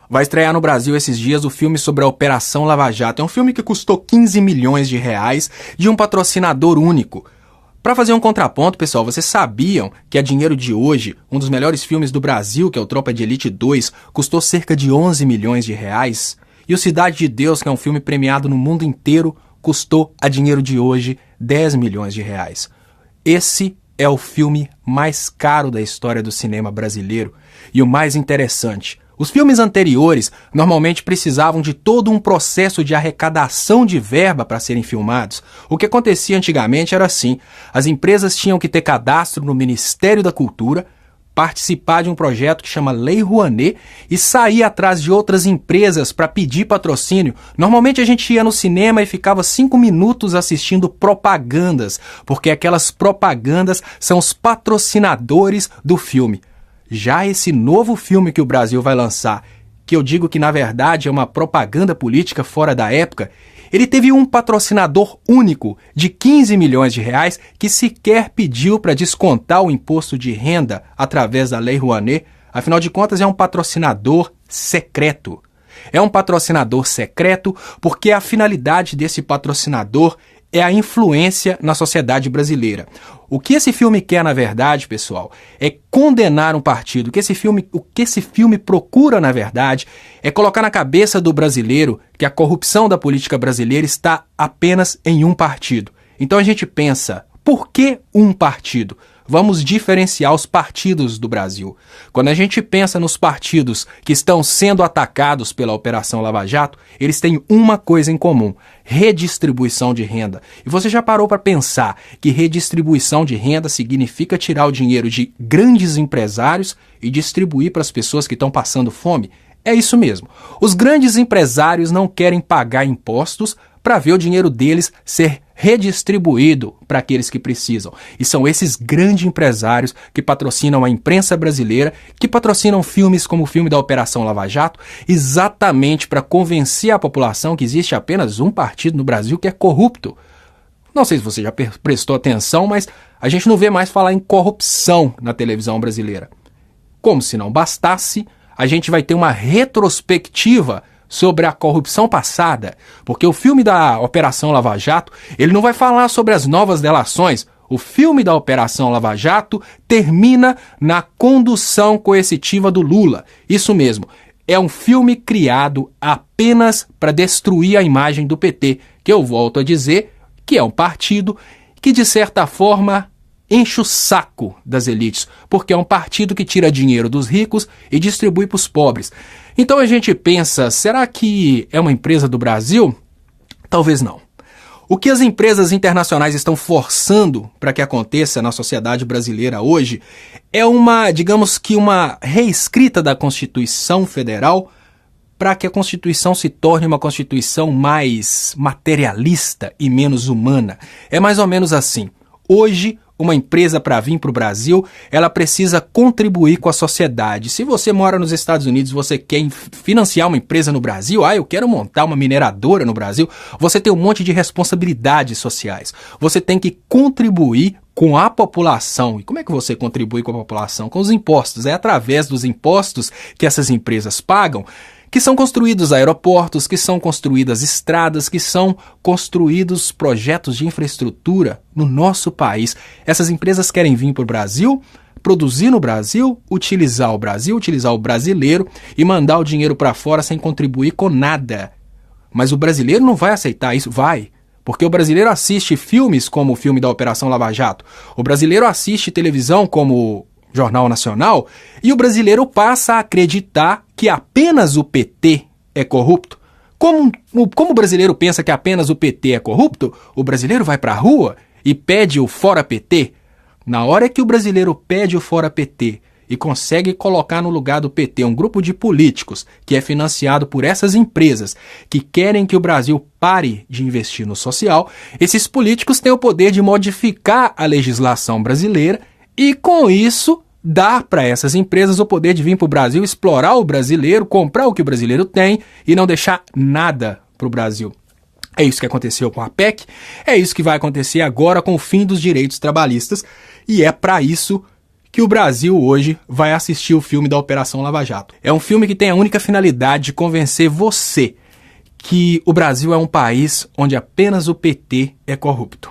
Vai estrear no Brasil esses dias o filme sobre a Operação Lava Jato. É um filme que custou 15 milhões de reais de um patrocinador único. Para fazer um contraponto, pessoal, vocês sabiam que A Dinheiro de Hoje, um dos melhores filmes do Brasil, que é o Tropa de Elite 2, custou cerca de 11 milhões de reais? E o Cidade de Deus, que é um filme premiado no mundo inteiro, custou A Dinheiro de Hoje 10 milhões de reais. Esse é o filme mais caro da história do cinema brasileiro. E o mais interessante, os filmes anteriores normalmente precisavam de todo um processo de arrecadação de verba para serem filmados. O que acontecia antigamente era assim: as empresas tinham que ter cadastro no Ministério da Cultura, participar de um projeto que chama Lei Rouanet e sair atrás de outras empresas para pedir patrocínio. Normalmente a gente ia no cinema e ficava 5 minutos assistindo propagandas, porque aquelas propagandas são os patrocinadores do filme. Já esse novo filme que o Brasil vai lançar, que eu digo que na verdade é uma propaganda política fora da época, ele teve um patrocinador único de 15 milhões de reais que sequer pediu para descontar o imposto de renda através da Lei Rouanet. Afinal de contas, é um patrocinador secreto. É um patrocinador secreto porque a finalidade desse patrocinador é a influência na sociedade brasileira. O que esse filme quer, na verdade, pessoal, é condenar um partido. O que esse filme procura, na verdade, é colocar na cabeça do brasileiro que a corrupção da política brasileira está apenas em um partido. Então a gente pensa, por que um partido? Vamos diferenciar os partidos do Brasil. Quando a gente pensa nos partidos que estão sendo atacados pela Operação Lava Jato, eles têm uma coisa em comum: redistribuição de renda. E você já parou para pensar que redistribuição de renda significa tirar o dinheiro de grandes empresários e distribuir para as pessoas que estão passando fome? É isso mesmo. Os grandes empresários não querem pagar impostos para ver o dinheiro deles ser redistribuído para aqueles que precisam. E são esses grandes empresários que patrocinam a imprensa brasileira, que patrocinam filmes como o filme da Operação Lava Jato, exatamente para convencer a população que existe apenas um partido no Brasil que é corrupto. Não sei se você já prestou atenção, mas a gente não vê mais falar em corrupção na televisão brasileira. Como se não bastasse, a gente vai ter uma retrospectiva sobre a corrupção passada, porque o filme da Operação Lava Jato, ele não vai falar sobre as novas delações. O filme da Operação Lava Jato termina na condução coercitiva do Lula. Isso mesmo, é um filme criado apenas para destruir a imagem do PT, que eu volto a dizer que é um partido que, de certa forma, enche o saco das elites, porque é um partido que tira dinheiro dos ricos e distribui para os pobres. Então a gente pensa, será que é uma empresa do Brasil? Talvez não. O que as empresas internacionais estão forçando para que aconteça na sociedade brasileira hoje é digamos que uma reescrita da Constituição Federal para que a Constituição se torne uma Constituição mais materialista e menos humana. É mais ou menos assim. Hoje, uma empresa para vir para o Brasil, ela precisa contribuir com a sociedade. Se você mora nos Estados Unidos, você quer financiar uma empresa no Brasil, eu quero montar uma mineradora no Brasil, você tem um monte de responsabilidades sociais. Você tem que contribuir com a população. E como é que você contribui com a população? Com os impostos. É através dos impostos que essas empresas pagam que são construídos aeroportos, que são construídas estradas, que são construídos projetos de infraestrutura no nosso país. Essas empresas querem vir para o Brasil, produzir no Brasil, utilizar o brasileiro e mandar o dinheiro para fora sem contribuir com nada. Mas o brasileiro não vai aceitar isso? Vai. Porque o brasileiro assiste filmes como o filme da Operação Lava Jato. O brasileiro assiste televisão como Jornal Nacional, e o brasileiro passa a acreditar que apenas o PT é corrupto. Como o brasileiro pensa que apenas o PT é corrupto, o brasileiro vai para a rua e pede o fora PT. Na hora que o brasileiro pede o fora PT e consegue colocar no lugar do PT um grupo de políticos que é financiado por essas empresas que querem que o Brasil pare de investir no social, esses políticos têm o poder de modificar a legislação brasileira e, com isso, dar para essas empresas o poder de vir para o Brasil, explorar o brasileiro, comprar o que o brasileiro tem e não deixar nada para o Brasil. É isso que aconteceu com a PEC, é isso que vai acontecer agora com o fim dos direitos trabalhistas, e é para isso que o Brasil hoje vai assistir o filme da Operação Lava Jato. É um filme que tem a única finalidade de convencer você que o Brasil é um país onde apenas o PT é corrupto.